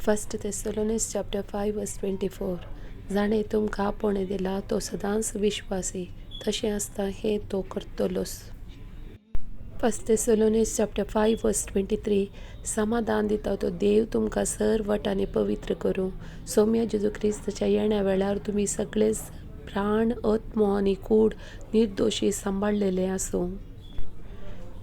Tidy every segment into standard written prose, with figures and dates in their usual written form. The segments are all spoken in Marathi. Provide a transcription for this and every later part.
फर्स्ट थेसलोनिans चॅप्टर 5 वर्स 24. जाणे तुमकां आपणे दिला तो सदांच विश्वासी, तशें आसता हें तो करतलोच. फर्स्ट थेसलोनिans चॅप्टर 5 वर्स 23. समाधान दिता तो देव तुमकां सर वटांनी पवित्र करूं. सौम्य जेजू क्रिस्ताच्या येण्या वेळार तुमी सगळेच प्राण, आत्मो आनी कूड निर्दोशी सांबाळलेले आसूं.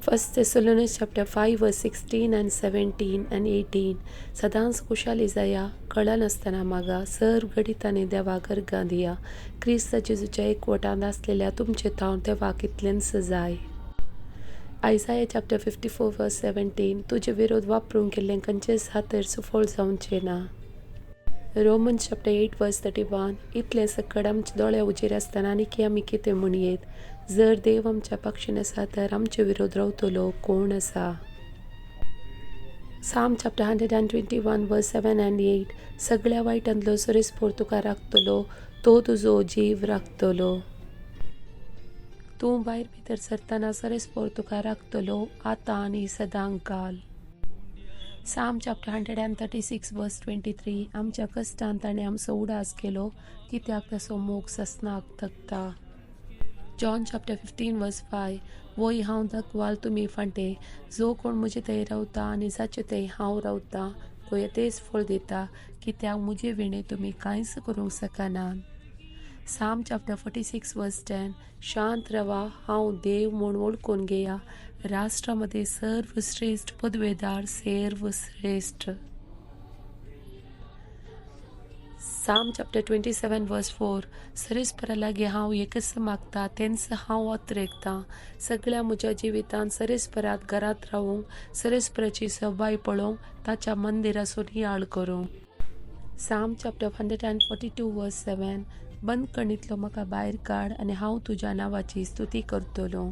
फर्स्ट थेसलोनिans चॅप्टर 5 वर्स 16 and 17 and 18. सदांच खुशाली जाया, कळनासतना मागा, सर घडितांनी देवा गर्गां दिया. क्रिस्त जेजूच्या एकवटांत आसलेल्या तुमचे थांव देवाक इतलेंच जाय. आयसाया चॅप्टर 54 वर्स 17. तुजे विरोध वापरूंक केल्लें खंयचेच हातेर सुफळ जावचें ना. रोमन्स चॅप्टर 8 वर्स 31. इतलें सकट आमचे दोळे उजेर आसतना आनीक आमी कितें म्हणयेत? जर देव आमच्या पक्षीन आसा तर आमचे विरोध रावतलो कोण आसा? साम चॅप्टर 121 वर्स 7 and 8. सगळ्या वायटांतलो सरीसपोर तुका राखतलो, तो तुजो जीव राखतलो. तूं भायर भितर सरतना सरीसपोर तुका राखतलो, आतां आनी सदांच घाल. साम चॅप्टर 136 वर्स 23. आमच्या कश्टांत ताणें आमचो उडास केलो, कित्याक ताचो मोग ससनाक थकता. जॉन चॅप्टर 15 वर्स 5. वोय हांव दाखवाल तुमी फांटे, जो कोण म्हजे थंय रावता आनी जाचे थंय हांव रावतां तो तेच फळ दिता, कित्याक म्हजे विणे तुमी कांयच करूंक शकनात. साम चॅप्टर 46 वर्स 10. शांत रवा, हांव देव म्हूण वळखून घेया, राष्ट्रामध्ये सर्वश्रेष्ठ पदवेदार सर्वश्रेष्ठ. साम चॅप्टर 27 वर्स 4. सरीसपरा लागीं हांव एकच मागता, तेंच हांव अत्रेकतां. सगळ्या म्हज्या जिवितांत सरीसपरात घरांत रावूंक, सरीसपराची सवाय पळोवंक, ताच्या मंदिराचो नियाळ करूंक. साम चॅप्टर 142 वर्स 7. बंद कणींतलो म्हाका भायर काड आनी हांव तुज्या नांवाची स्तुती करतलों.